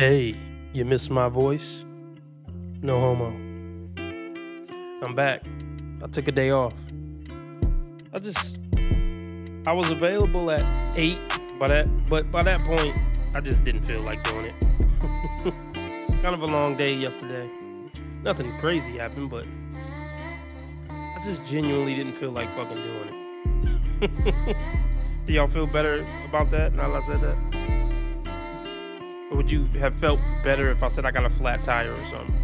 Hey, you miss my voice? No homo. I'm back. I took a day off. I just I was available at 8, but by that point, I just didn't feel like doing it. Kind of a long day yesterday. Nothing crazy happened, but I just genuinely didn't feel like fucking doing it. Do y'all feel better about that now that I said that? Or would you have felt better if I said I got a flat tire or something?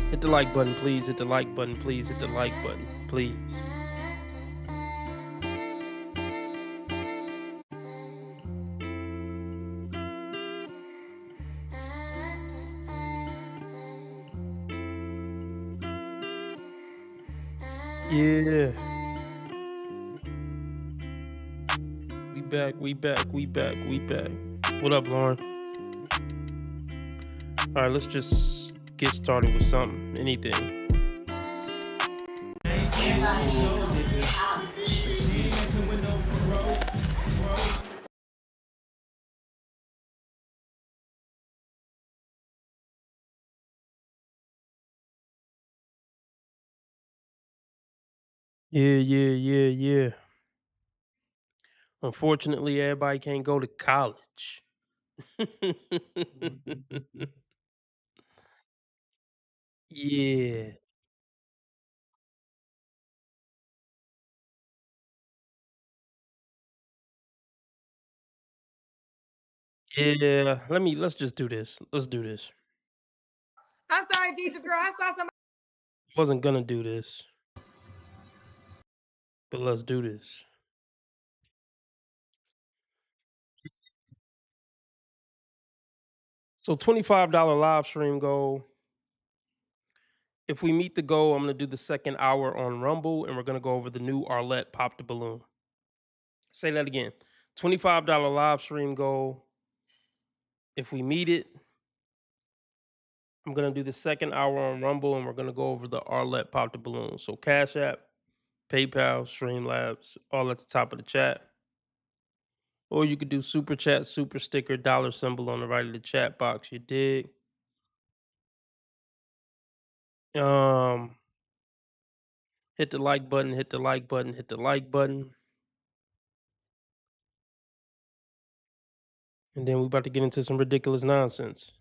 Hit the like button, please. Hit the like button, please. Hit the like button, please. Yeah. We back, we back, we back, we back. What up, Lauren? All right, let's just get started with something, anything. Yeah. Unfortunately, everybody can't go to college. Yeah. Yeah. Let's just do this. Let's do this. I'm sorry, Deidre girl. I saw somebody. Wasn't gonna do this, but let's do this. So $25 live stream goal. If we meet the goal, I'm gonna do the second hour on Rumble, and we're gonna go over the new Arlette Pop the Balloon. Say that again. $25 live stream goal. If we meet it, I'm gonna do the second hour on Rumble, and we're gonna go over the Arlette Pop the Balloon. So Cash App, PayPal, Streamlabs, all at the top of the chat. Or you could do super chat, super sticker, dollar symbol on the right of the chat box. You dig? Um, hit the like button, hit the like button, hit the like button. And then we about to get into some ridiculous nonsense.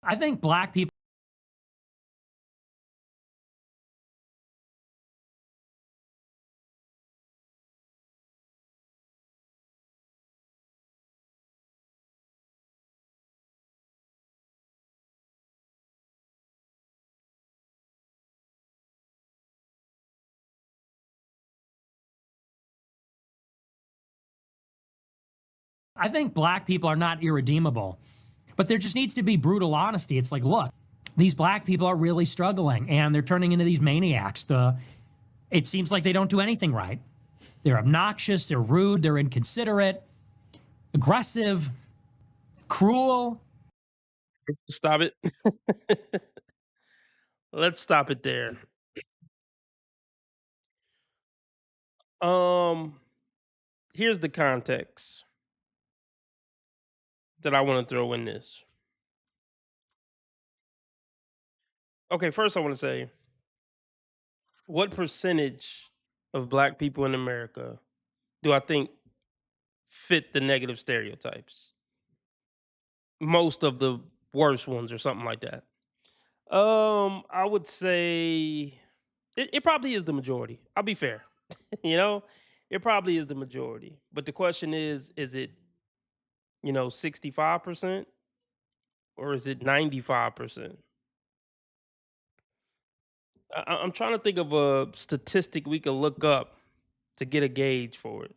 I think black people. I think black people are not irredeemable, but there just needs to be brutal honesty. It's like, look, these black people are really struggling and they're turning into these maniacs. It seems like they don't do anything right. They're obnoxious, they're rude, they're inconsiderate, aggressive, cruel. Stop it. Let's stop it there. Um, here's the context that I want to throw in this. Okay, first I want to say, what percentage of black people in America do I think fit the negative stereotypes? Most of the worst ones or something like that. I would say it probably is the majority. I'll be fair. you know, it probably is the majority. But the question is it, 65% or is it 95%? I'm trying to think of a statistic we could look up to get a gauge for it.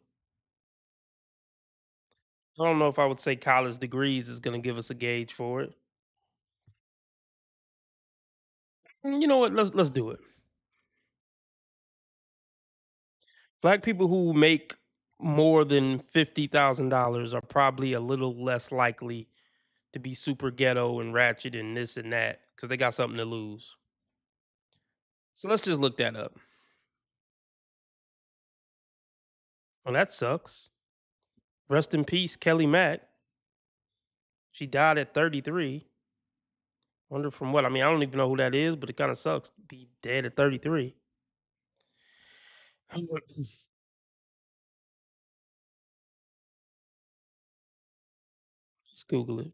I don't know if I would say college degrees is going to give us a gauge for it. You know what? Let's do it. Black people who make more than $50,000 are probably a little less likely to be super ghetto and ratchet and this and that because they got something to lose. So let's just look that up. Well, that sucks. Rest in peace, Kelly Mack. She died at 33. Wonder from what? I mean, I don't even know who that is, but it kind of sucks to be dead at 33. Just Google it.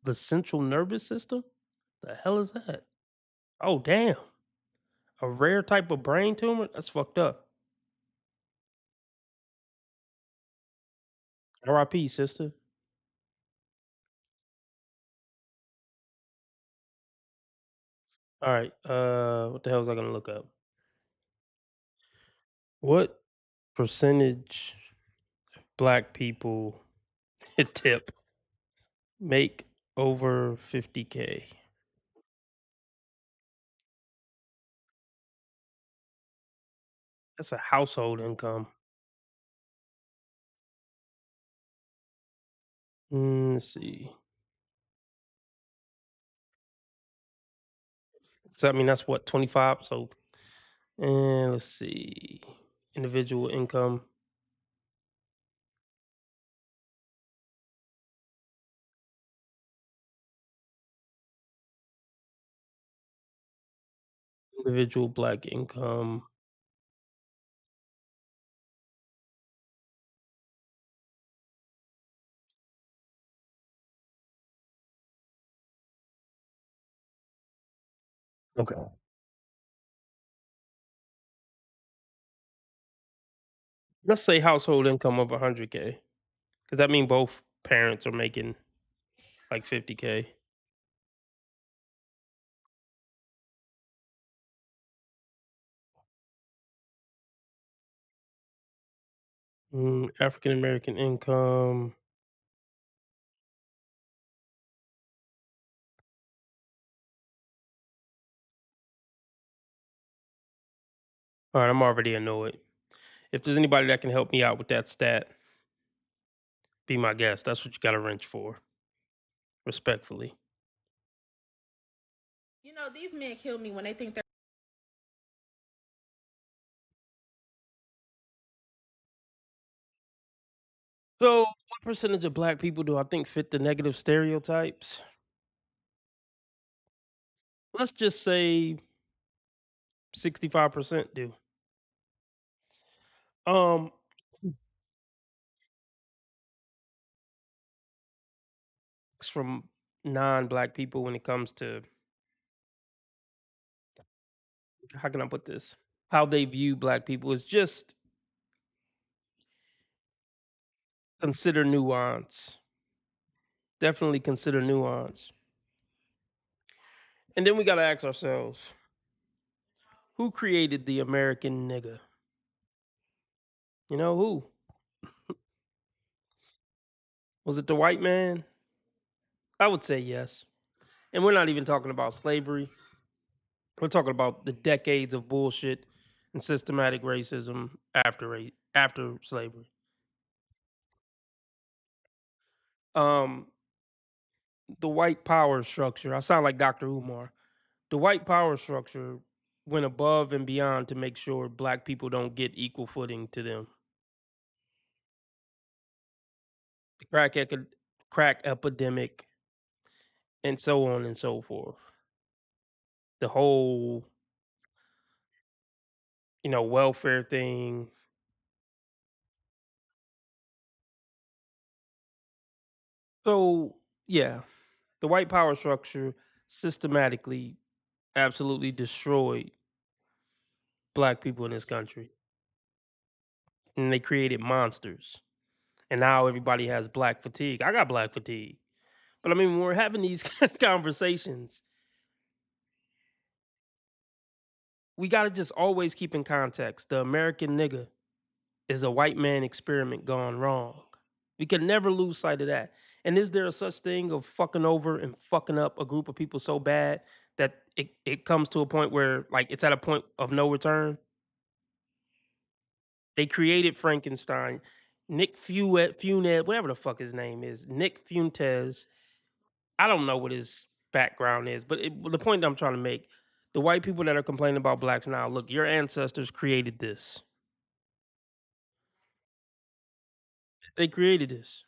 The central nervous system? The hell is that? Oh, damn. A rare type of brain tumor? That's fucked up. RIP, sister. All right. What the hell was I gonna look up? What percentage black people tip make over 50K? That's a household income. Let's see. So I mean that's what 25. So and let's see. Individual income. Individual black income. Okay. Let's say household income of 100K. Because that mean both parents are making like 50K. African American income. All right, I'm already annoyed. If there's anybody that can help me out with that stat, be my guest. That's what you got to wrench for, respectfully. You know, these men kill me when they think they're. So, what percentage of black people do I think fit the negative stereotypes? Let's just say 65% do. Um, it's from non-black people when it comes to how can I put this? How they view black people is just consider nuance. Definitely consider nuance. And then we got to ask ourselves, who created the American nigga? You know who? Was it the white man? I would say yes. And we're not even talking about slavery. We're talking about the decades of bullshit and systematic racism after slavery. Um, the white power structure. I sound like Dr. Umar. The white power structure went above and beyond to make sure black people don't get equal footing to them. The crack epidemic, and so on and so forth. The whole, welfare thing. So, yeah, the white power structure systematically absolutely destroyed black people in this country. And they created monsters. And now everybody has black fatigue. I got black fatigue. But I mean, when we're having these conversations, we got to just always keep in context the American nigga is a white man experiment gone wrong. We can never lose sight of that. And is there a such thing of fucking over and fucking up a group of people so bad that it comes to a point where, like, it's at a point of no return? They created Frankenstein. Nick Funet, whatever the fuck his name is, Nick Fuentes. I don't know what his background is, but the point I'm trying to make, the white people that are complaining about blacks now, look, your ancestors created this. They created this.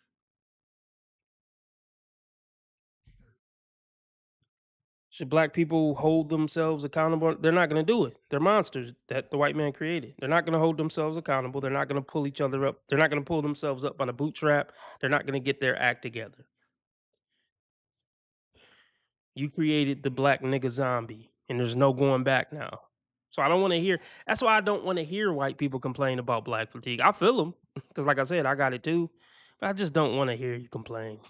Should black people hold themselves accountable? They're not going to do it. They're monsters that the white man created. They're not going to hold themselves accountable. They're not going to pull each other up. They're not going to pull themselves up on a bootstrap. They're not going to get their act together. You created the black nigga zombie, and there's no going back now. So I don't want to hear. That's why I don't want to hear white people complain about black fatigue. I feel them because, like I said, I got it too. But I just don't want to hear you complain.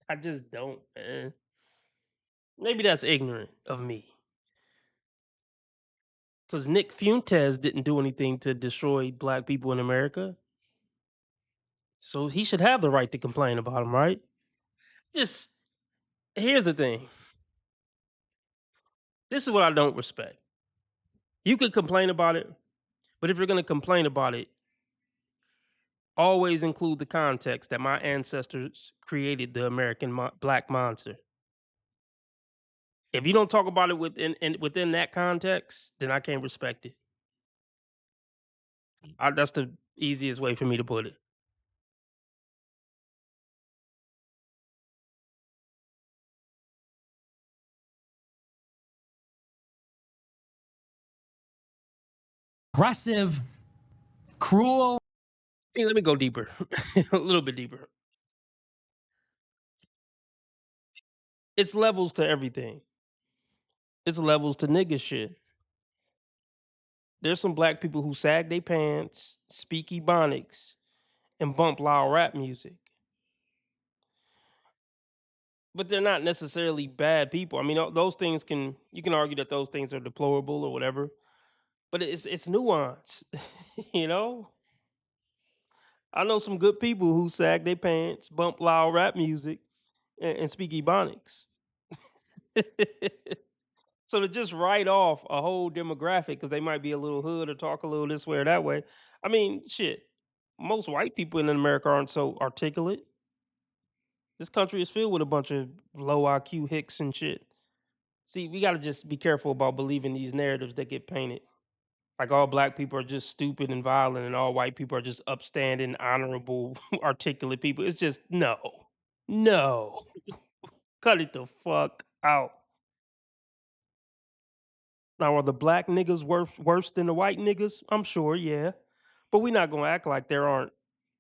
I just don't, man. Maybe that's ignorant of me. Because Nick Fuentes didn't do anything to destroy black people in America, so he should have the right to complain about him, right? Just here's the thing. This is what I don't respect. You could complain about it, but if you're going to complain about it, always include the context that my ancestors created the American black monster. If you don't talk about it within that context, then I can't respect it. That's the easiest way for me to put it. Aggressive, cruel. Hey, let me go deeper, a little bit deeper. It's levels to everything. It's levels to nigga shit. There's some black people who sag their pants, speak ebonics, and bump loud rap music. But they're not necessarily bad people. I mean, those things you can argue that those things are deplorable or whatever, but it's nuance, you know? I know some good people who sag their pants, bump loud rap music, and speak ebonics. So to just write off a whole demographic because they might be a little hood or talk a little this way or that way, I mean, shit. Most white people in America aren't so articulate. This country is filled with a bunch of low IQ hicks and shit. See, we got to just be careful about believing these narratives that get painted. Like all black people are just stupid and violent, and all white people are just upstanding, honorable, articulate people. It's just no, cut it the fuck out. Now, are the black niggas worse than the white niggas? I'm sure, yeah. But we're not gonna act like there aren't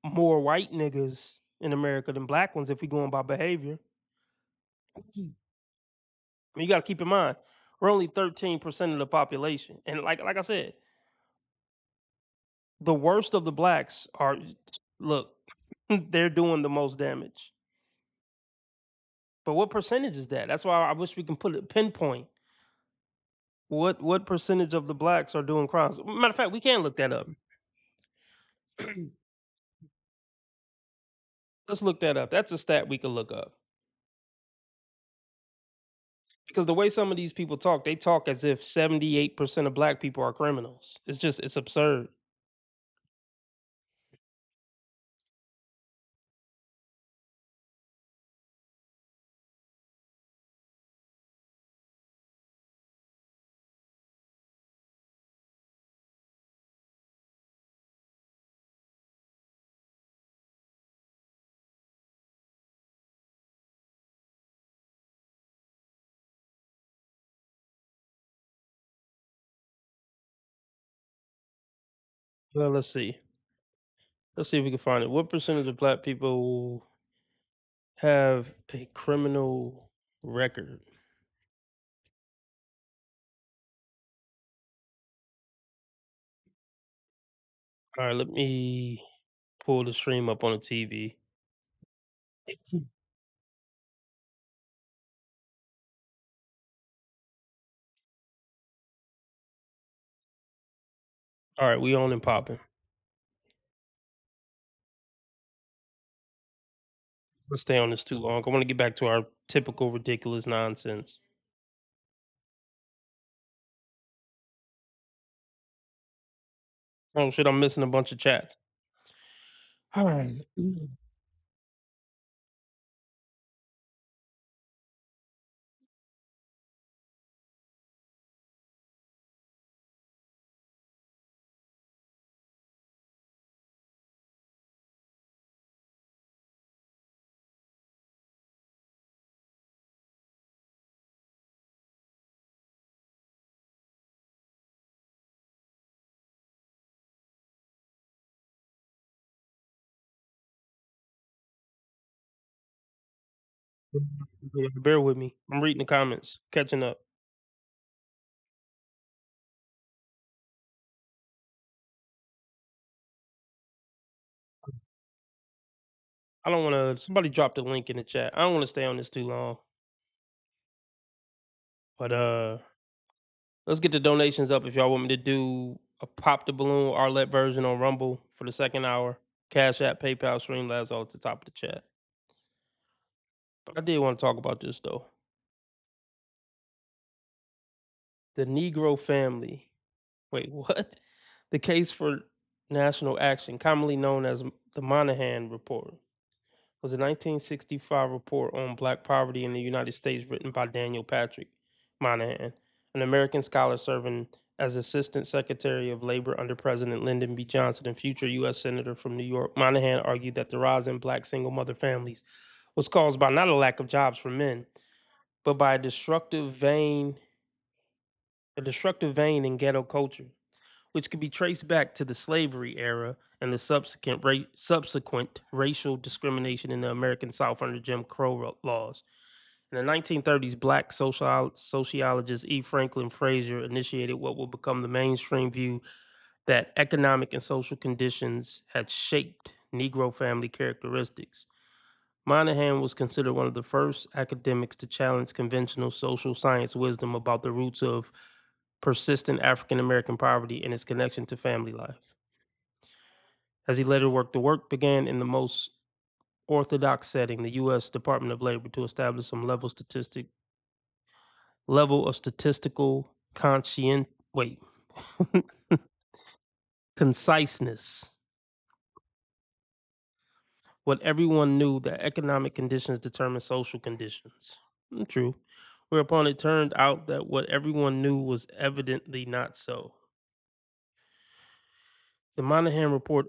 more white niggas in America than black ones if we're going by behavior. You got to keep in mind, we're only 13% of the population, and like I said, the worst of the blacks are look, they're doing the most damage. But what percentage is that? That's why I wish we can put a pinpoint. What percentage of the blacks are doing crimes? Matter of fact, we can look that up. Let's look that up. That's a stat we can look up. Because the way some of these people talk, they talk as if 78% of black people are criminals. It's absurd. Well, let's see. Let's see if we can find it. What percentage of black people have a criminal record? All right, let me pull the stream up on the TV. All right, we on and popping. Let's stay on this too long. I want to get back to our typical ridiculous nonsense. Oh shit, I'm missing a bunch of chats. All right. Yeah, bear with me. I'm reading the comments, catching up. I don't want to. Somebody dropped the link in the chat. I don't want to stay on this too long, but let's get the donations up if y'all want me to do a pop the balloon Arlette version on Rumble for the second hour. Cash App, PayPal, Streamlabs all at the top of the chat. But I did want to talk about this though. The Negro family. Wait, what? The case for national action, commonly known as the Moynihan Report, was a 1965 report on black poverty in the United States written by Daniel Patrick Moynihan, an American scholar serving as Assistant Secretary of Labor under President Lyndon B. Johnson and future U.S. Senator from New York. Moynihan argued that the rise in black single mother families was caused by not a lack of jobs for men, but by a destructive vein in ghetto culture, which could be traced back to the slavery era and the subsequent racial discrimination in the American South under Jim Crow laws. In the 1930s, black sociologist E. Franklin Frazier initiated what would become the mainstream view that economic and social conditions had shaped Negro family characteristics. Moynihan was considered one of the first academics to challenge conventional social science wisdom about the roots of persistent African American poverty and its connection to family life. As he later worked, the work began in the most orthodox setting, the U.S. Department of Labor, to establish some level of statistical wait conciseness. What everyone knew that economic conditions determine social conditions. True. Whereupon it turned out that what everyone knew was evidently not so. The Moynihan Report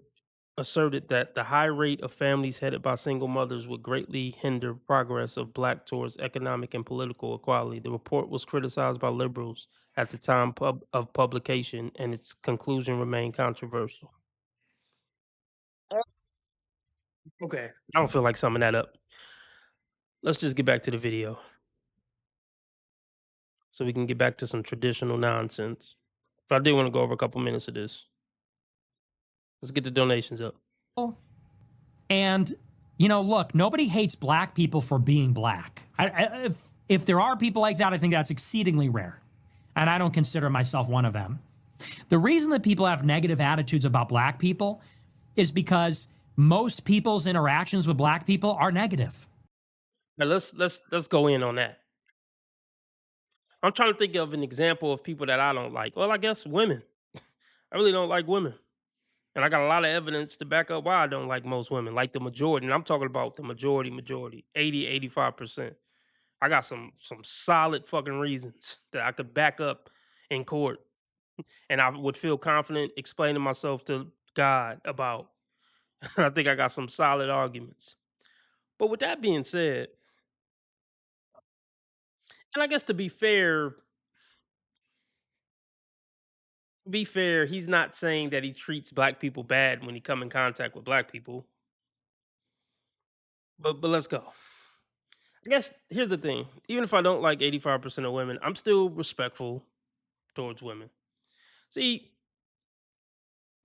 asserted that the high rate of families headed by single mothers would greatly hinder progress of black towards economic and political equality. The report was criticized by liberals at the time of publication, and its conclusion remained controversial. Okay, I don't feel like summing that up. Let's just get back to the video so we can get back to some traditional nonsense. But I did want to go over a couple minutes of this. Let's get the donations up. And, look, nobody hates black people for being black. If there are people like that, I think that's exceedingly rare. And I don't consider myself one of them. The reason that people have negative attitudes about black people is because most people's interactions with black people are negative. Now let's go in on that. I'm trying to think of an example of people that I don't like. Well, I guess women. I really don't like women. And I got a lot of evidence to back up why I don't like most women, like the majority. And I'm talking about the majority, 80, 85%. I got some solid fucking reasons that I could back up in court. And I would feel confident explaining myself to God about. I think I got some solid arguments. But with that being said, and I guess to be fair, he's not saying that he treats black people bad when he come in contact with black people. But let's go. I guess here's the thing. Even if I don't like 85% of women, I'm still respectful towards women. See,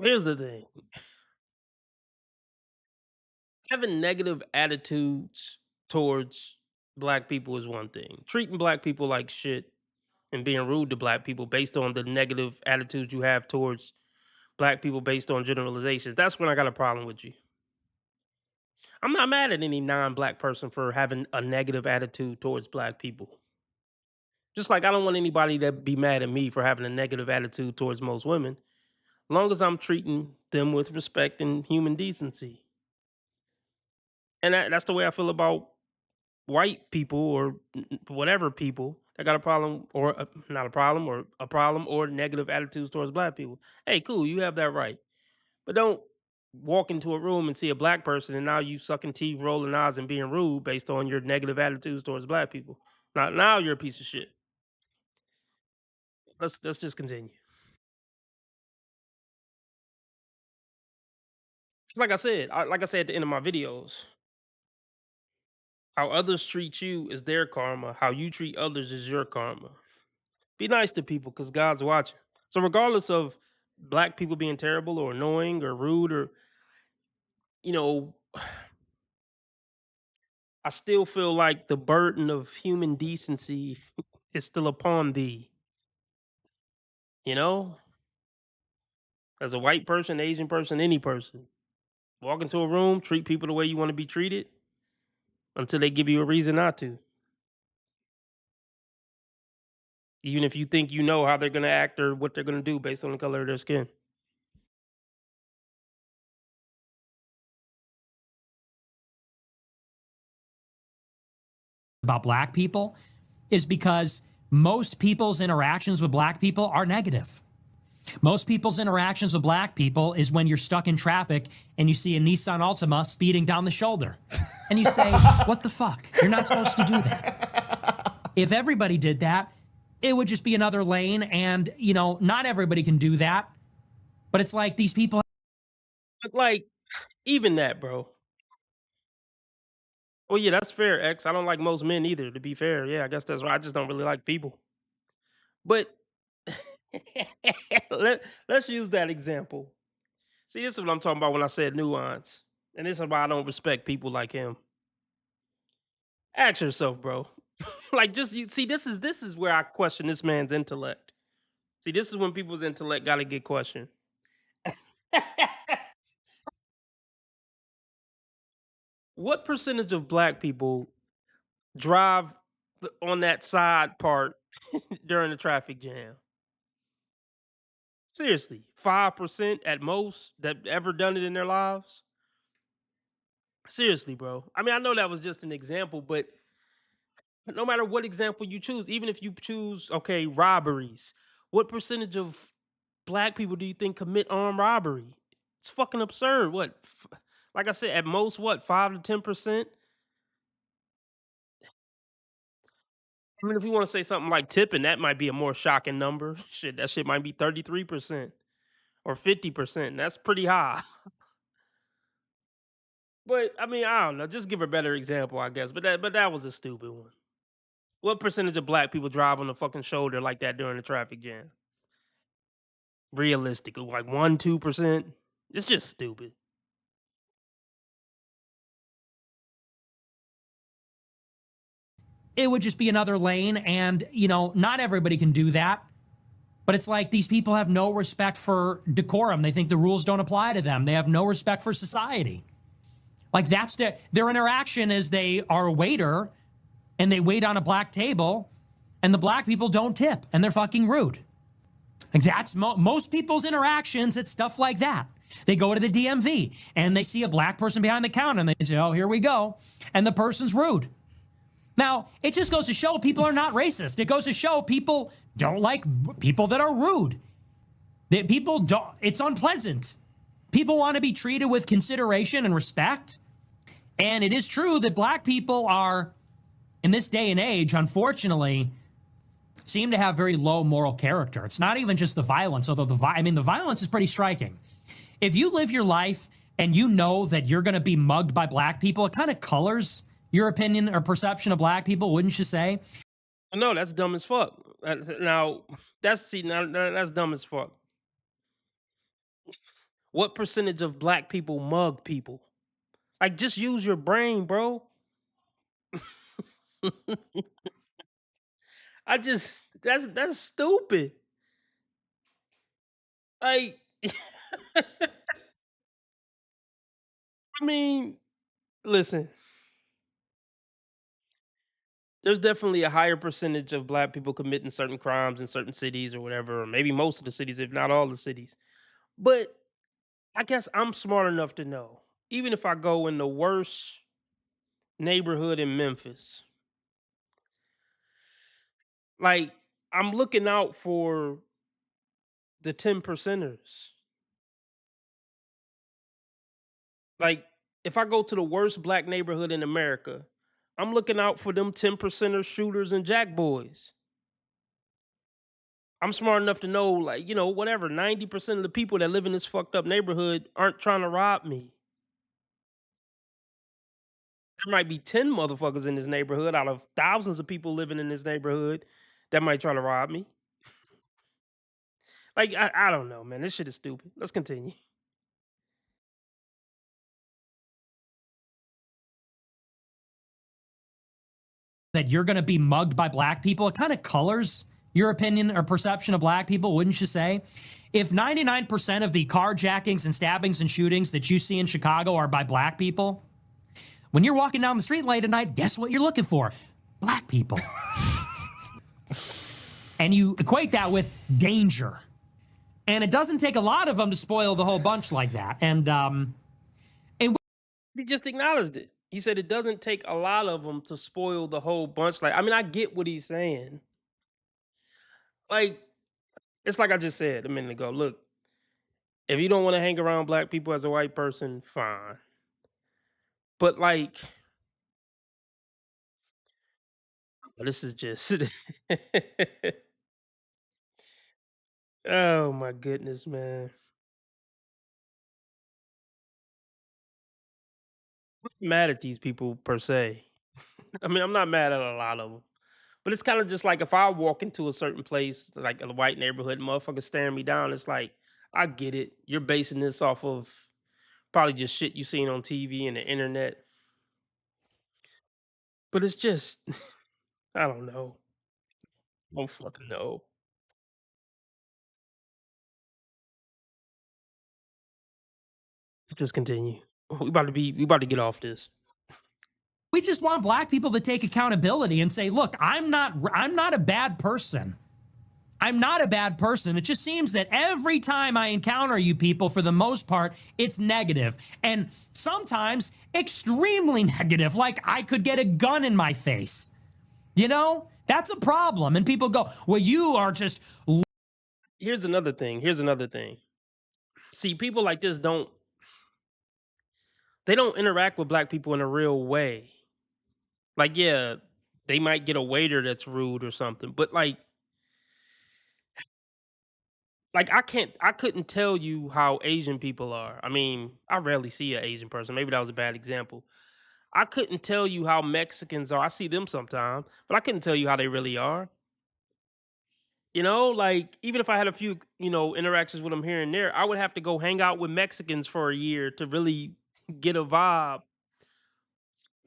here's the thing. Having negative attitudes towards black people is one thing. Treating black people like shit and being rude to black people based on the negative attitudes you have towards black people based on generalizations, that's when I got a problem with you. I'm not mad at any non-black person for having a negative attitude towards black people. Just like I don't want anybody to be mad at me for having a negative attitude towards most women, long as I'm treating them with respect and human decency. And that's the way I feel about white people or whatever people that got a problem or not a problem or a problem or negative attitudes towards black people. Hey, cool, you have that right. But don't walk into a room and see a black person and now you sucking teeth, rolling eyes, and being rude based on your negative attitudes towards black people. Now you're a piece of shit. Let's just continue. Like I said at the end of my videos, how others treat you is their karma. How you treat others is your karma. Be nice to people because God's watching. So regardless of black people being terrible or annoying or rude or you know, I still feel like the burden of human decency is still upon thee. You know, as a white person, Asian person, any person, walk into a room, treat people the way you want to be treated until they give you a reason not to. Even if you think you know how they're going to act or what they're going to do based on the color of their skin. About black people is because most people's interactions with black people are negative. Most people's interactions with black people is when you're stuck in traffic and you see a Nissan Altima speeding down the shoulder. And you say, what the fuck? You're not supposed to do that. If everybody did that, it would just be another lane. And, you know, not everybody can do that. But it's like these people. But like, even that, bro. Oh yeah, that's fair, X. I don't like most men either, to be fair. Yeah, I guess that's right. I just don't really like people. But let's use that example. See, this is what I'm talking about when I said nuance. And this is why I don't respect people like him. Ask yourself, bro. Like just you see, this is where I question this man's intellect. See, this is when people's intellect gotta get questioned. What percentage of black people drive on that side part during the traffic jam? Seriously, 5% at most that ever done it in their lives? Seriously, bro. I mean, I know that was just an example, but no matter what example you choose, even if you choose, okay, robberies, what percentage of black people do you think commit armed robbery? It's fucking absurd. What? Like I said, at most, what, 5 to 10%? I mean, if you want to say something like tipping, that might be a more shocking number. Shit, that shit might be 33% or 50%. That's pretty high. But I mean, I don't know. Just give a better example, I guess. But that was a stupid one. What percentage of black people drive on the fucking shoulder like that during the traffic jam? Realistically, like 1, 2%. It's just stupid. It would just be another lane. And, you know, not everybody can do that. But it's like these people have no respect for decorum. They think the rules don't apply to them. They have no respect for society. Like that's their interaction is they are a waiter and they wait on a black table and the black people don't tip and they're fucking rude. Like that's most people's interactions. It's stuff like that. They go to the DMV and they see a black person behind the counter and they say, oh, here we go. And the person's rude. Now, it just goes to show people are not racist. It goes to show people don't like people that are rude. That people don't, it's unpleasant. People want to be treated with consideration and respect. And it is true that black people are, in this day and age, unfortunately, seem to have very low moral character. It's not even just the violence, although the violence is pretty striking. If you live your life and you know that you're going to be mugged by black people, it kind of colors your opinion or perception of black people, wouldn't you say? No, that's dumb as fuck. Now, that's dumb as fuck. What percentage of black people mug people? Like, just use your brain, bro. That's stupid. Like, I mean, Listen, there's definitely a higher percentage of black people committing certain crimes in certain cities or whatever, or maybe most of the cities, if not all the cities. But I guess I'm smart enough to know, even if I go in the worst neighborhood in Memphis, like I'm looking out for the 10 percenters. Like if I go to the worst black neighborhood in America, I'm looking out for them 10 percenter shooters and jack boys. I'm smart enough to know, like, whatever, 90% of the people that live in this fucked up neighborhood aren't trying to rob me. There might be 10 motherfuckers in this neighborhood out of thousands of people living in this neighborhood that might try to rob me. Like, I don't know, man. This shit is stupid. Let's continue. That you're going to be mugged by black people, it kind of colors your opinion or perception of black people, wouldn't you say? If 99% of the carjackings and stabbings and shootings that you see in Chicago are by black people, when you're walking down the street late at night, guess what you're looking for? Black people. And you equate that with danger. And it doesn't take a lot of them to spoil the whole bunch like that. And He just acknowledged it. He said it doesn't take a lot of them to spoil the whole bunch. Like, I mean, I get what he's saying. Like, it's like I just said a minute ago. Look, if you don't want to hang around black people as a white person, fine. But like, this is just oh my goodness, man. I'm mad at these people per se. I mean, I'm not mad at a lot of them. But it's kind of just like if I walk into a certain place, like a white neighborhood, motherfuckers staring me down. It's like, I get it. You're basing this off of probably just shit you seen on TV and the internet. But it's just, I don't know. I don't fucking know. Let's just continue. We about to get off this. we just want black people to take accountability and say, look, I'm not a bad person. I'm not a bad person. It just seems that every time I encounter you people, for the most part, it's negative. And sometimes extremely negative, like I could get a gun in my face. You know, that's a problem. And people go, well, you are just. Here's another thing. Here's another thing. See, people like this they don't interact with black people in a real way. Like, yeah, they might get a waiter that's rude or something, but like I couldn't tell you how Asian people are. I mean, I rarely see an Asian person. Maybe that was a bad example. I couldn't tell you how Mexicans are. I see them sometimes, but I couldn't tell you how they really are. Like even if I had a few, interactions with them here and there, I would have to go hang out with Mexicans for a year to really get a vibe,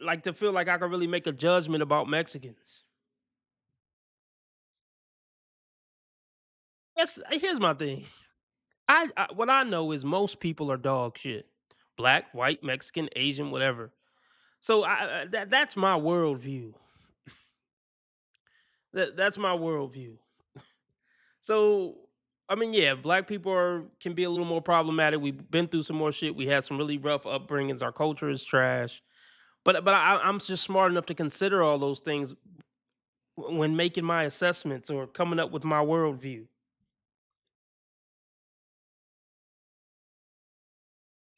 like to feel like I could really make a judgment about Mexicans. Here's my thing. I what I know is most people are dog shit. Black, white, Mexican, Asian, whatever. So that's my worldview. That's my worldview. So I mean, yeah, black people can be a little more problematic. We've been through some more shit. We had some really rough upbringings. Our culture is trash. But I'm just smart enough to consider all those things when making my assessments or coming up with my worldview.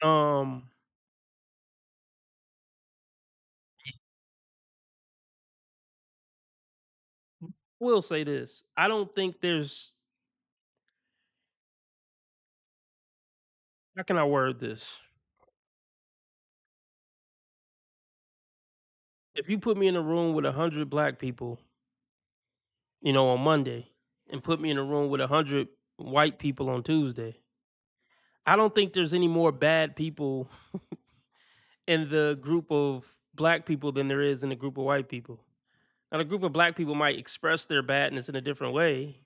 Um, will say this: I don't think there's. How can I word this? If you put me in a room with 100 black people, on Monday, and put me in a room with 100 white people on Tuesday, I don't think there's any more bad people in the group of black people than there is in the group of white people. Now, the group of black people might express their badness in a different way,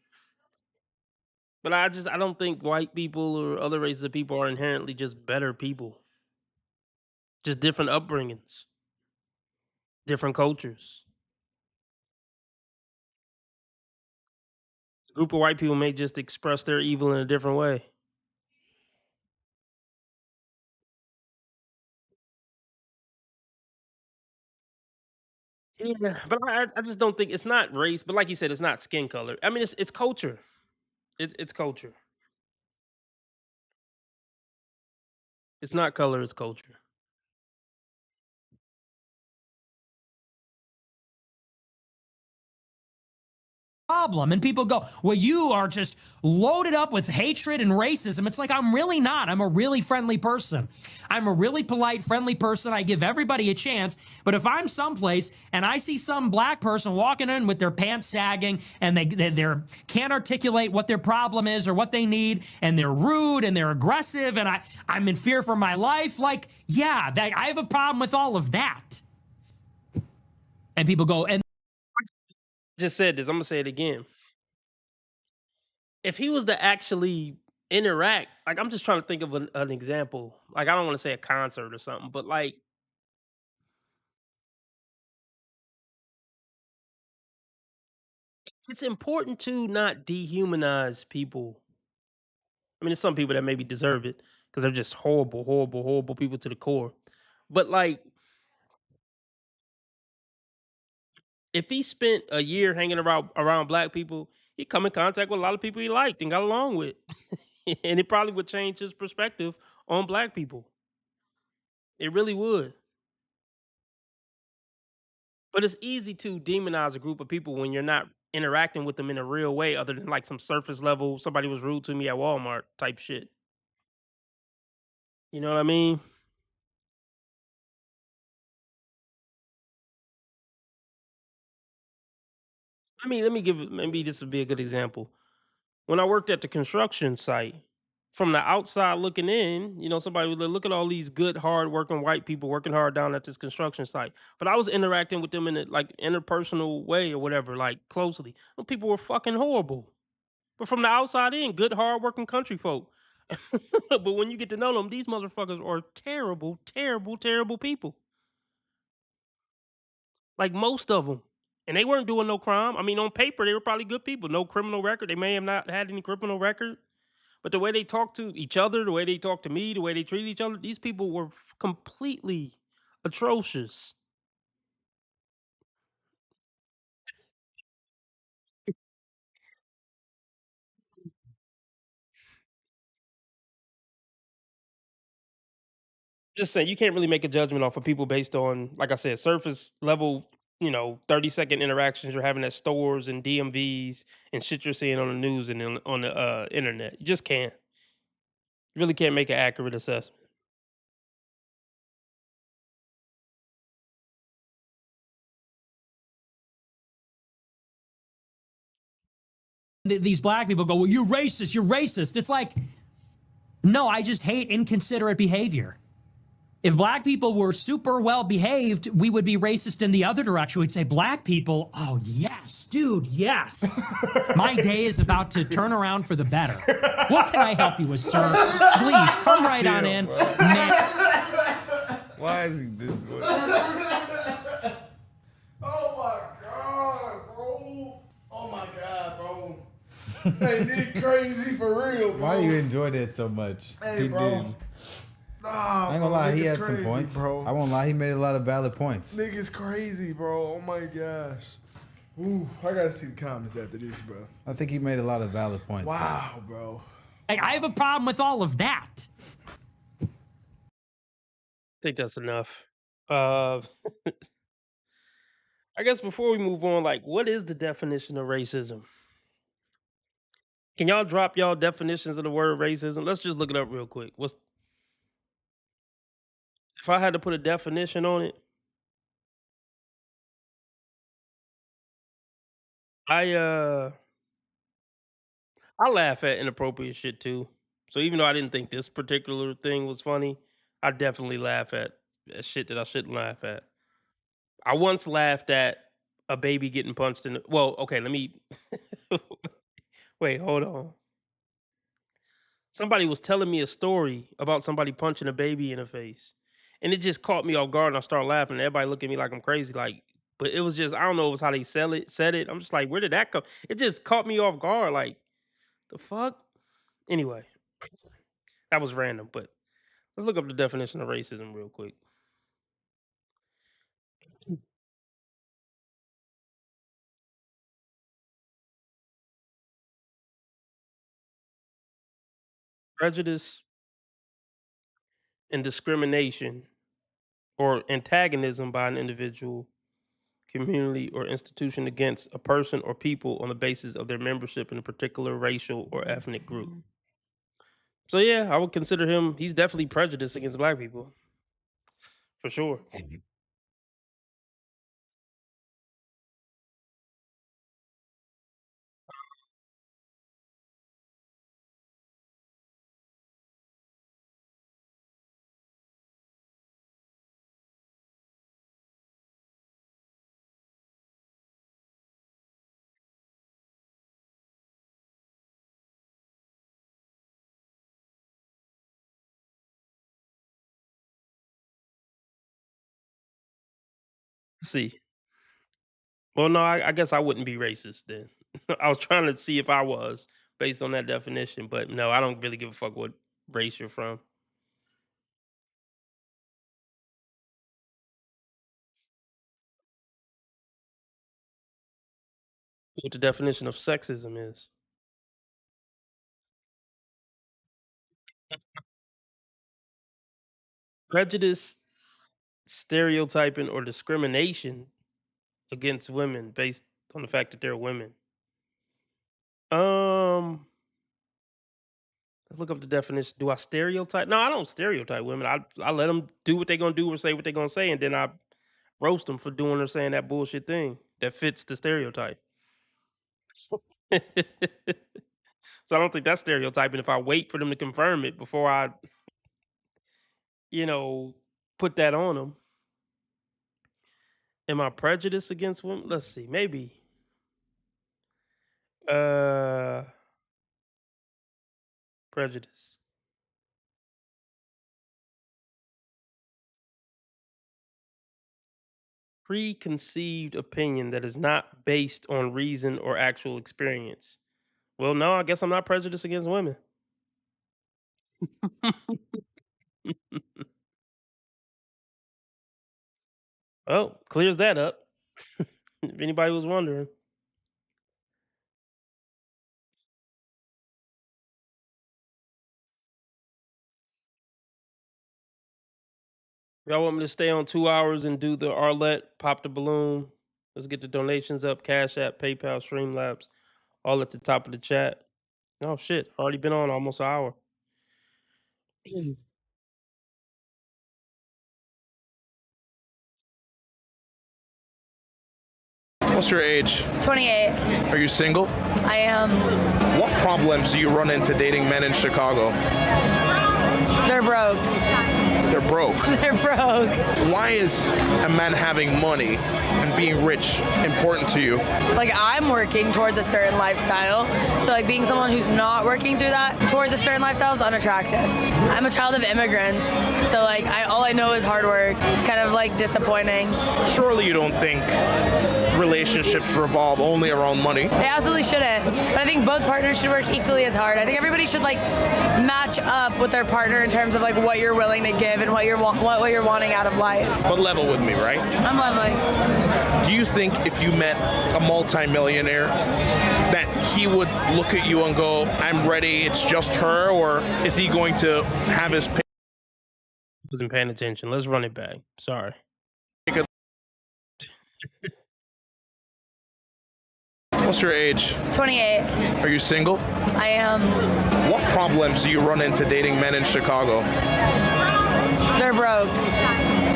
but I don't think white people or other races of people are inherently just better people. Just different upbringings, different cultures. A group of white people may just express their evil in a different way. Yeah, but I just don't think it's not race, but like you said, it's not skin color. I mean, it's culture. It's culture. It's not color, it's culture. Problem. And people go, well, you are just loaded up with hatred and racism. It's like, I'm really not. I'm a really friendly person. I'm a really polite, friendly person. I give everybody a chance. But if I'm someplace and I see some black person walking in with their pants sagging and they can't articulate what their problem is or what they need, and they're rude and they're aggressive, and I'm in fear for my life, like, yeah, I have a problem with all of that. And people go, and Just said this, I'm gonna say it again. If he was to actually interact, like I'm just trying to think of an example. Like I don't want to say a concert or something, but like it's important to not dehumanize people. I mean, there's some people that maybe deserve it because they're just horrible, horrible, horrible people to the core. But like, if he spent a year hanging around black people, he'd come in contact with a lot of people he liked and got along with, and it probably would change his perspective on black people. It really would. But it's easy to demonize a group of people when you're not interacting with them in a real way, other than like some surface level. Somebody was rude to me at Walmart type shit. You know what I mean? I mean, let me give maybe this would be a good example. When I worked at the construction site, from the outside looking in, somebody would look at all these good, hard working white people working hard down at this construction site. But I was interacting with them in a like interpersonal way or whatever, like closely. Them people were fucking horrible. But from the outside in, good, hard working country folk. But when you get to know them, these motherfuckers are terrible, terrible, terrible people. Like most of them. And they weren't doing no crime. I mean, on paper, they were probably good people. No criminal record. They may have not had any criminal record. But the way they talk to each other, the way they talk to me, the way they treat each other, these people were completely atrocious. Just saying, you can't really make a judgment off of people based on, like I said, surface level, 30-second interactions you're having at stores and DMVs and shit you're seeing on the news and on the internet. You just can't. You really can't make an accurate assessment. these black people go, well, you're racist, you're racist. It's like, no, I just hate inconsiderate behavior. If black people were super well behaved, we would be racist in the other direction. We'd say, black people, oh, yes, dude, yes. My day is about to turn around for the better. What can I help you with, sir? Please, come right on in. Man. Why is he this way? Oh my god, bro. Oh my god, bro. Hey, Nick crazy for real, bro. Why do you enjoy that so much? Hey, He bro. did. Nah, I ain't gonna lie, he Nick is had some crazy, points. bro. I won't lie, he made a lot of valid points. Nick is crazy, bro. Oh my gosh. Ooh, I gotta see the comments after this, bro. I think he made a lot of valid points. Wow, bro. Like, I have a problem with all of that. I think that's enough. Uh, I guess before we move on, like, what is the definition of racism? Can y'all drop y'all definitions of the word racism? Let's just look it up real quick. If I had to put a definition on it, I I laugh at inappropriate shit too. So even though I didn't think this particular thing was funny, I definitely laugh at shit that I shouldn't laugh at. I once laughed at a baby getting punched in the well, okay, let me wait, hold on. Somebody was telling me a story about somebody punching a baby in the face. and it just caught me off guard, and I started laughing. And everybody looked at me like I'm crazy, like. But it was just I don't know, it was how they said it. I'm just like, where did that come? It just caught me off guard, like the fuck. Anyway, that was random, but let's look up the definition of racism real quick. Prejudice and discrimination or antagonism by an individual, community, or institution against a person or people on the basis of their membership in a particular racial or ethnic group. So yeah, I would consider him. He's definitely prejudiced against black people, for sure. Let's see. Well, no, I guess I wouldn't be racist then. I was trying to see if I was based on that definition, but no, I don't really give a fuck what race you're from. What the definition of sexism is. Prejudice, stereotyping, or discrimination against women based on the fact that they're women. Um, let's look up the definition. Do I stereotype? No, I don't stereotype women. I let them do what they're gonna do or say what they're gonna say, and then I roast them for doing or saying that bullshit thing that fits the stereotype. So I don't think that's stereotyping if I wait for them to confirm it before I, you know, put that on them. Am I prejudiced against women? Let's see, maybe. Uh, prejudice. Preconceived opinion that is not based on reason or actual experience. Well, no, I guess I'm not prejudiced against women. Oh, clears that up. If anybody was wondering. Y'all want me to stay on 2 hours and do the Arlette, pop the balloon? Let's get the donations up. Cash App, PayPal, Streamlabs, all at the top of the chat. Oh shit, already been on almost an hour. What's your age? 28. Are you single? I am. What problems do you run into dating men in Chicago? They're broke. They're broke. They're broke. Why is a man having money and being rich important to you? Like, I'm working towards a certain lifestyle. So, like, being someone who's not working through that towards a certain lifestyle is unattractive. I'm a child of immigrants. So, like, all I know is hard work. It's kind of, like, disappointing. Surely you don't think relationships revolve only around money? They absolutely shouldn't. But I think both partners should work equally as hard. I think everybody should, like, match up with their partner in terms of, like, what you're willing to give and what you're wanting out of life. But level with me, right? I'm leveling. Do you think if you met a multimillionaire that he would look at you and go, I'm ready, it's just her, or is he going to have his Wasn't paying attention. Let's run it back. Sorry. What's your age? 28. Are you single? I am. What problems do you run into dating men in Chicago? They're broke.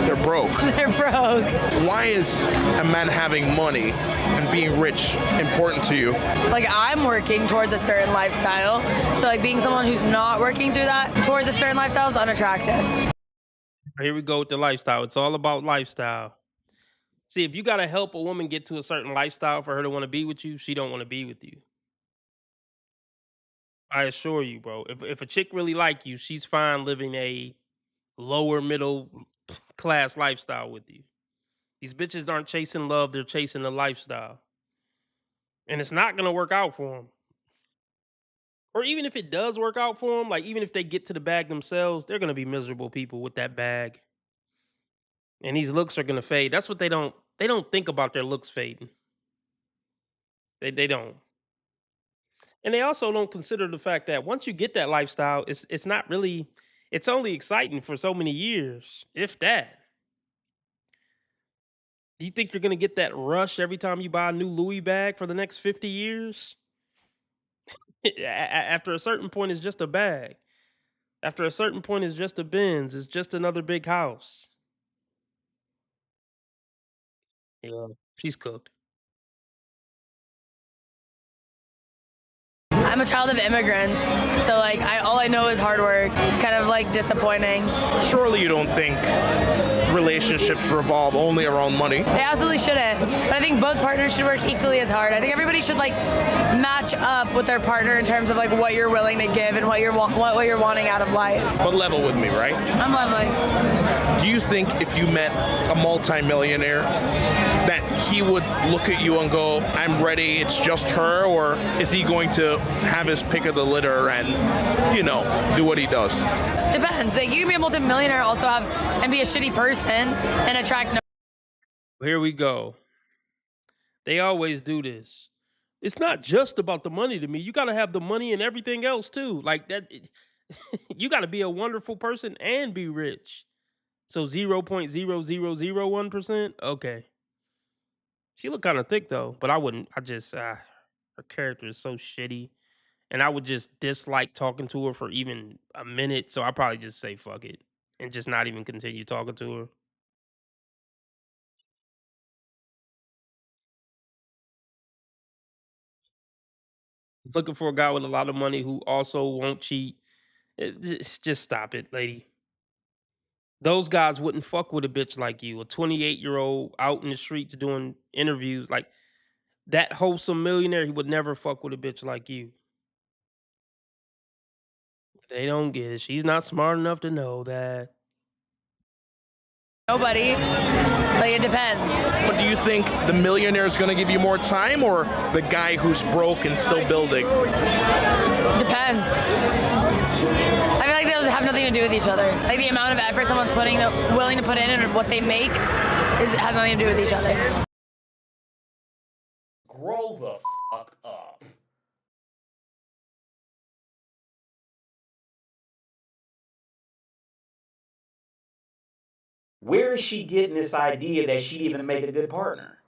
They're broke. They're broke. Why is a man having money and being rich important to you? Like, I'm working towards a certain lifestyle. So, like, being someone who's not working through that towards a certain lifestyle is unattractive. Here we go with the lifestyle. It's all about lifestyle. See, if you gotta help a woman get to a certain lifestyle for her to want to be with you, she don't want to be with you. I assure you, bro. If a chick really like you, she's fine living a lower middle class lifestyle with you. These bitches aren't chasing love, they're chasing the lifestyle. And it's not gonna work out for them. Or even if it does work out for them, like even if they get to the bag themselves, they're gonna be miserable people with that bag. And these looks are gonna fade. That's what they don't think about their looks fading. They don't. And they also don't consider the fact that once you get that lifestyle, it's not really it's only exciting for so many years, if that. Do you think you're gonna get that rush every time you buy a new Louis bag for the next 50 years? After a certain point, it's just a bag. After a certain point, it's just a Benz. It's just another big house. Yeah, she's cooked. I'm a child of immigrants, so like all I know is hard work. It's kind of like disappointing. Surely you don't think relationships revolve only around money. They absolutely shouldn't. But I think both partners should work equally as hard. I think everybody should like match up with their partner in terms of like what you're willing to give and what you're wanting out of life. But level with me, right? I'm leveling. Do you think if you met a multimillionaire that he would look at you and go, I'm ready, it's just her? Or is he going to have his pick of the litter and, do what he does? Depends. Like you can be a multimillionaire, also have and be a shitty person and attract no. Here we go. They always do this. It's not just about the money to me. You got to have the money and everything else too. Like that, you got to be a wonderful person and be rich. So 0.0001%. Okay. She looked kind of thick though, but I wouldn't. Her character is so shitty, and I would just dislike talking to her for even a minute. So I probably just say fuck it and just not even continue talking to her. Looking for a guy with a lot of money who also won't cheat. Just stop it, lady. Those guys wouldn't fuck with a bitch like you, a 28-year-old out in the streets doing interviews. Like that wholesome millionaire, he would never fuck with a bitch like you. They don't get it. She's not smart enough to know that. Nobody. Like it depends. But do you think the millionaire is going to give you more time or the guy who's broke and still building? Depends. I feel like those have nothing to do with each other. Like the amount of effort someone's willing to put in and what they make has nothing to do with each other. Grow the fuck up. Where is she getting this idea that she'd even make a good partner?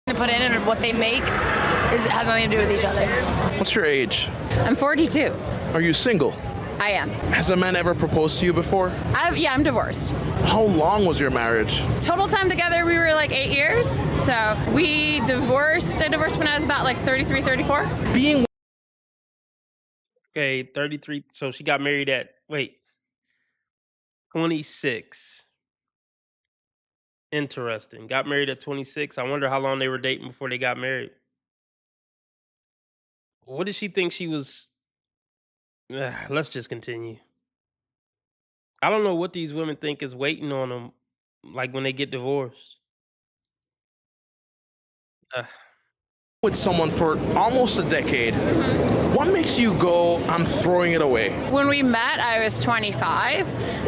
To put in and what they make has nothing to do with each other. What's your age? I'm 42. Are you single? I am. Has a man ever proposed to you before? I'm divorced. How long was your marriage? Total time together, we were like 8 years. So we divorced. I divorced when I was about like 33, 34. Being Okay, 33. So she got married at 26. Interesting. Got married at 26. I wonder how long they were dating before they got married. What did she think she was? Let's just continue. I don't know what these women think is waiting on them, like when they get divorced. with someone for almost a decade, what makes you go, I'm throwing it away? When we met, I was 25,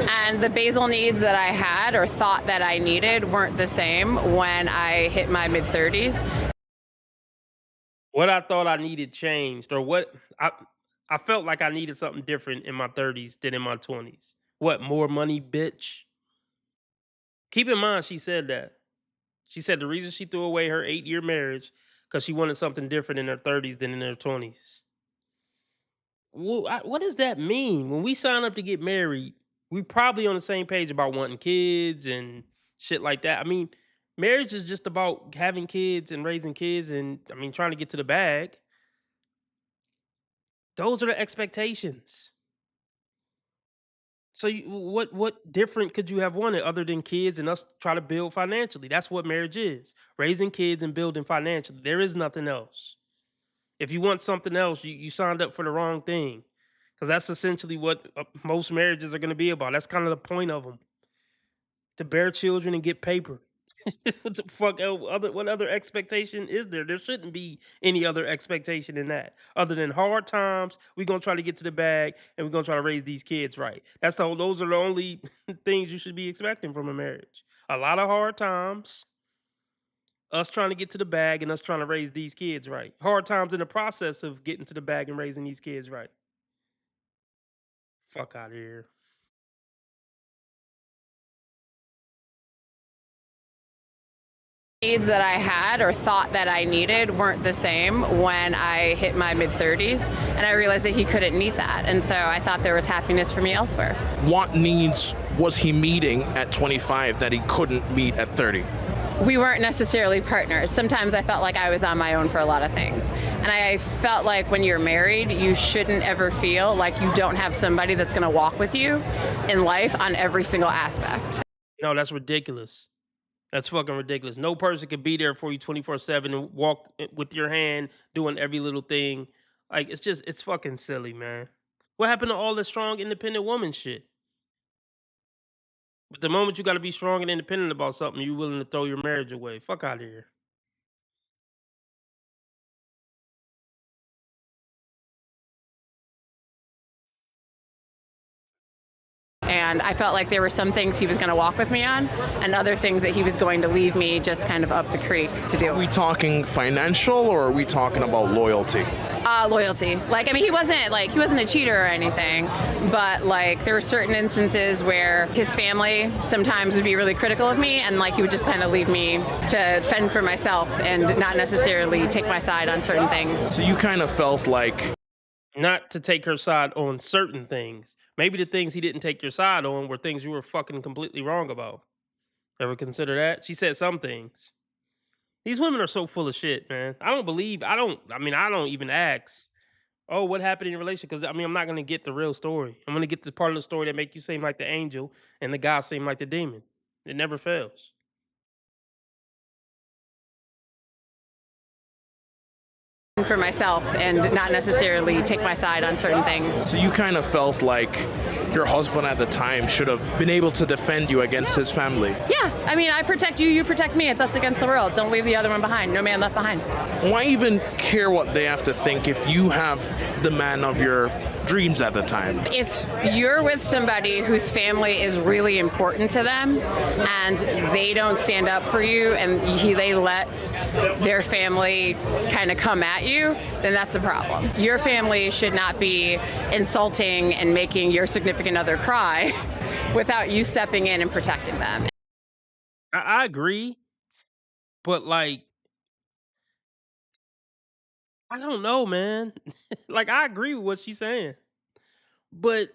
and the basal needs that I had or thought that I needed weren't the same when I hit my mid-30s. What I thought I needed changed, or what I felt like I needed something different in my 30s than in my 20s. What, more money, bitch? Keep in mind, she said that. She said the reason she threw away her 8-year marriage because she wanted something different in her 30s than in her 20s. Well, what does that mean? When we sign up to get married, we probably on the same page about wanting kids and shit like that. I mean, marriage is just about having kids and raising kids and, I mean, trying to get to the bag. Those are the expectations. So what different could you have wanted other than kids and us try to build financially? That's what marriage is. Raising kids and building financially. There is nothing else. If you want something else, you signed up for the wrong thing. Because that's essentially what most marriages are going to be about. That's kind of the point of them. To bear children and get paper. What the fuck what other expectation is there? There shouldn't be any other expectation in that. Other than hard times, we're gonna try to get to the bag and we're gonna try to raise these kids right. Those are the only things you should be expecting from a marriage. A lot of hard times, us trying to get to the bag and us trying to raise these kids right. Hard times in the process of getting to the bag and raising these kids right. Fuck out of here. Needs that I had or thought that I needed weren't the same when I hit my mid-30s, and I realized that he couldn't meet that, and so I thought there was happiness for me elsewhere. What needs was he meeting at 25 that he couldn't meet at 30? We weren't necessarily partners. Sometimes I felt like I was on my own for a lot of things. And I felt like when you're married, you shouldn't ever feel like you don't have somebody that's gonna walk with you in life on every single aspect. No, that's ridiculous. That's fucking ridiculous. No person could be there for you 24/7 and walk with your hand doing every little thing. Like, it's fucking silly, man. What happened to all the strong, independent woman shit? But the moment you got to be strong and independent about something, you're willing to throw your marriage away. Fuck out of here. And I felt like there were some things he was going to walk with me on and other things that he was going to leave me just kind of up the creek to do. Are we talking financial or are we talking about loyalty? Loyalty. Like, I mean, he wasn't a cheater or anything, but like there were certain instances where his family sometimes would be really critical of me, and like he would just kind of leave me to fend for myself and not necessarily take my side on certain things. So you kind of felt like Not to take her side on certain things. Maybe the things he didn't take your side on were things you were fucking completely wrong about. Ever consider that? She said some things. These women are so full of shit, man. I don't even ask, oh, what happened in your relationship? Because I'm not gonna get the real story. I'm gonna get the part of the story that make you seem like the angel and the guy seem like the demon. It never fails. For myself and not necessarily take my side on certain things. So you kind of felt like your husband at the time should have been able to defend you against his family. Yeah, I mean, I protect you, you protect me. It's us against the world. Don't leave the other one behind. No man left behind. Why even care what they have to think if you have the man of your dreams at the time? If you're with somebody whose family is really important to them and they don't stand up for you and they let their family kind of come at you, then that's a problem. Your family should not be insulting and making your significant other cry without you stepping in and protecting them. I agree, but like, I don't know, man. Like, I agree with what she's saying, but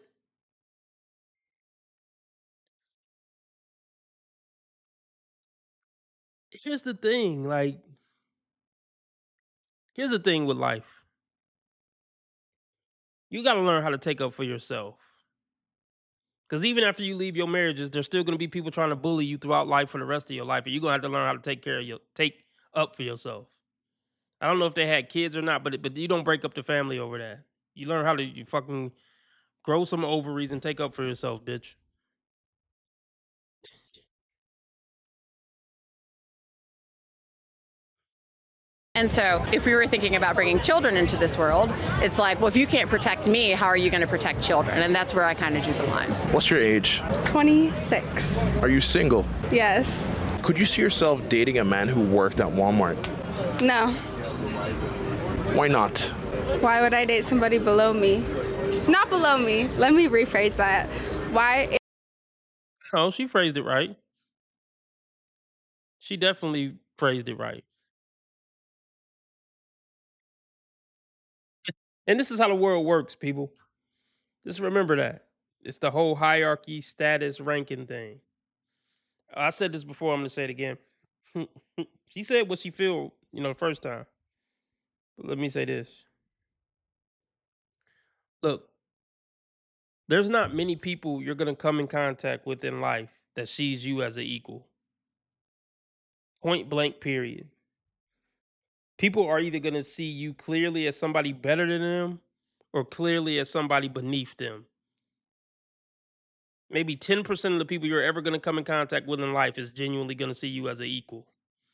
here's the thing. Like, here's the thing with life. You got to learn how to take up for yourself. Because even after you leave your marriages, there's still going to be people trying to bully you throughout life for the rest of your life, and you're going to have to learn how to take up for yourself. I don't know if they had kids or not, but you don't break up the family over that. You learn how to you fucking grow some ovaries and take up for yourself, bitch. And so if we were thinking about bringing children into this world, it's like, well, if you can't protect me, how are you going to protect children? And that's where I kind of drew the line. What's your age? 26. Are you single? Yes. Could you see yourself dating a man who worked at Walmart? No. Why not? Why would I date somebody below me? Not below me. Let me rephrase that. Why? Oh, she phrased it right. She definitely phrased it right. And this is how the world works, people. Just remember that. It's the whole hierarchy, status, ranking thing. I said this before, I'm going to say it again. She said what she feel, the first time. But let me say this. Look, there's not many people you're going to come in contact with in life that sees you as an equal. Point blank, period. People are either going to see you clearly as somebody better than them or clearly as somebody beneath them. Maybe 10% of the people you're ever going to come in contact with in life is genuinely going to see you as an equal.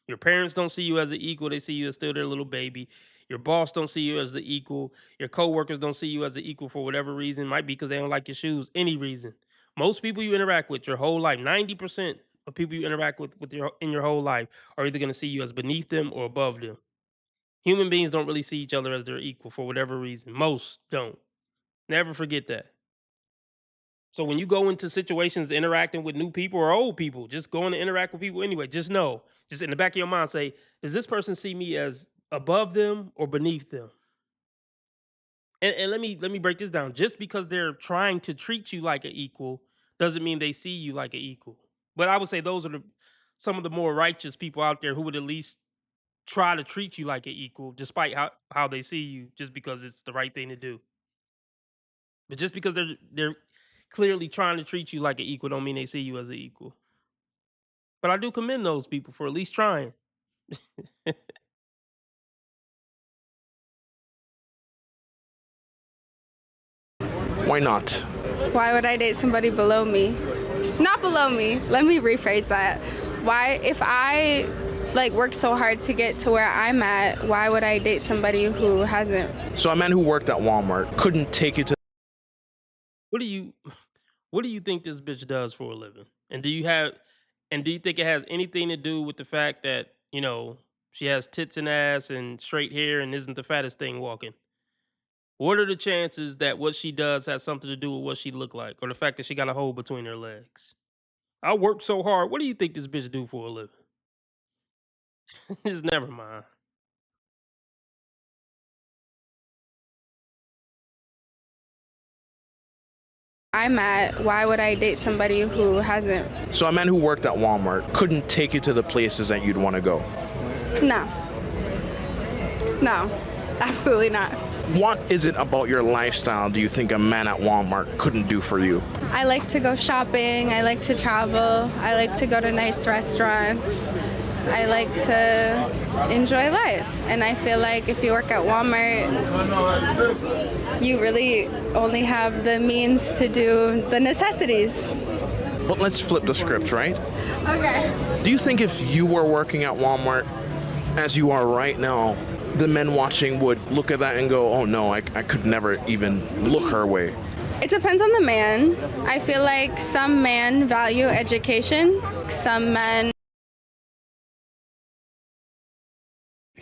Your parents don't see you as an equal, they see you as still their little baby. Your boss don't see you as the equal. Your coworkers don't see you as an equal for whatever reason. Might be because they don't like your shoes, any reason. Most people you interact with your whole life, 90% of people you interact with in your whole life are either going to see you as beneath them or above them. Human beings don't really see each other as their equal for whatever reason. Most don't. Never forget that. So when you go into situations interacting with new people or old people, just going to interact with people anyway, just know, just in the back of your mind, say, does this person see me as above them or beneath them? And let me break this down. Just because they're trying to treat you like an equal doesn't mean they see you like an equal. But I would say those are some of the more righteous people out there who would at least try to treat you like an equal, despite how they see you, just because it's the right thing to do. But just because they're clearly trying to treat you like an equal, don't mean they see you as an equal. But I do commend those people for at least trying. Why not? Why would I date somebody below me? Not below me. Let me rephrase that. Why, if I like work so hard to get to where I'm at, why would I date somebody who hasn't? So a man who worked at Walmart couldn't take you to. What do you think this bitch does for a living? And do you think it has anything to do with the fact that, she has tits and ass and straight hair and isn't the fattest thing walking? What are the chances that what she does has something to do with what she look like or the fact that she got a hole between her legs? I work so hard. What do you think this bitch do for a living? Just never mind. I'm at, why would I date somebody who hasn't? So a man who worked at Walmart couldn't take you to the places that you'd want to go. No. No, absolutely not. What is it about your lifestyle do you think a man at Walmart couldn't do for you? I like to go shopping, I like to travel, I like to go to nice restaurants. I like to enjoy life. And I feel like if you work at Walmart, you really only have the means to do the necessities. But let's flip the script, right? Okay. Do you think if you were working at Walmart as you are right now, the men watching would look at that and go, oh no, I could never even look her way? It depends on the man. I feel like some men value education, some men.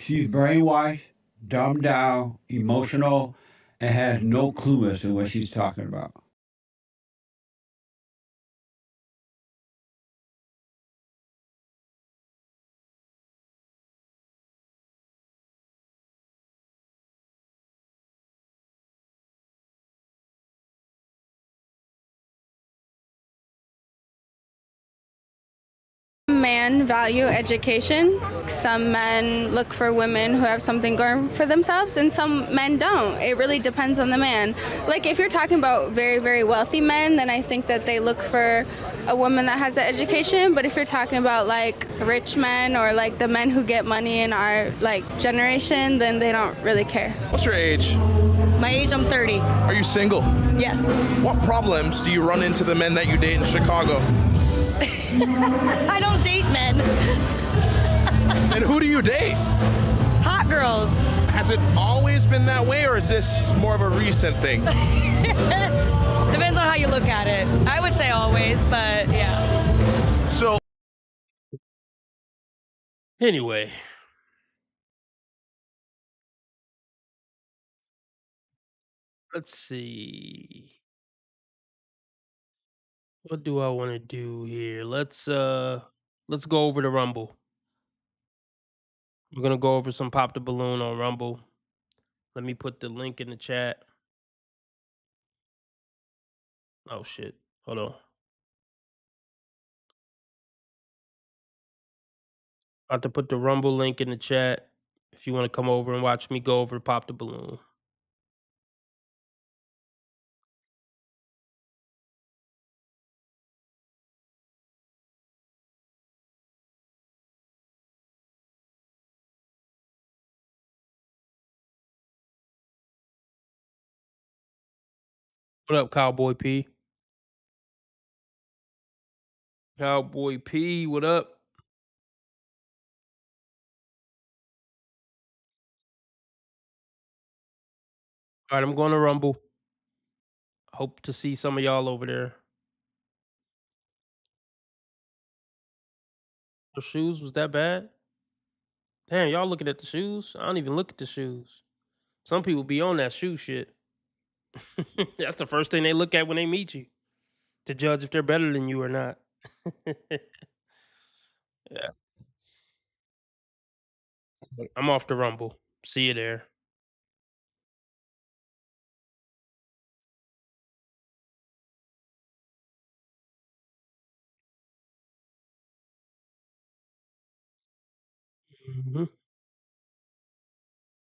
She's brainwashed, dumbed down, emotional, and has no clue as to what she's talking about. Men value education. Some men look for women who have something going for themselves, and some men don't. It really depends on the man. Like if you're talking about very, very wealthy men, then I think that they look for a woman that has an education. But if you're talking about like rich men or like the men who get money in our like generation, then they don't really care. What's your age? My age, I'm 30. Are you single? Yes. What problems do you run into the men that you date in Chicago? I don't date men. And who do you date? Hot girls. Has it always been that way, or is this more of a recent thing? Depends on how you look at it. I would say always, but yeah. So, Anyway, let's see. What do I want to do here? Let's go over the Rumble. We're gonna go over some Pop the Balloon on Rumble. Let me put the link in the chat. Oh shit. Hold on. I have to put the Rumble link in the chat if you want to come over and watch me go over Pop the Balloon. What up, Cowboy P? Cowboy P, what up? All right, I'm going to Rumble. Hope to see some of y'all over there. The shoes was that bad? Damn, y'all looking at the shoes? I don't even look at the shoes. Some people be on that shoe shit. That's the first thing they look at when they meet you to judge if they're better than you or not. Yeah, I'm off the Rumble. See you there. Mhm.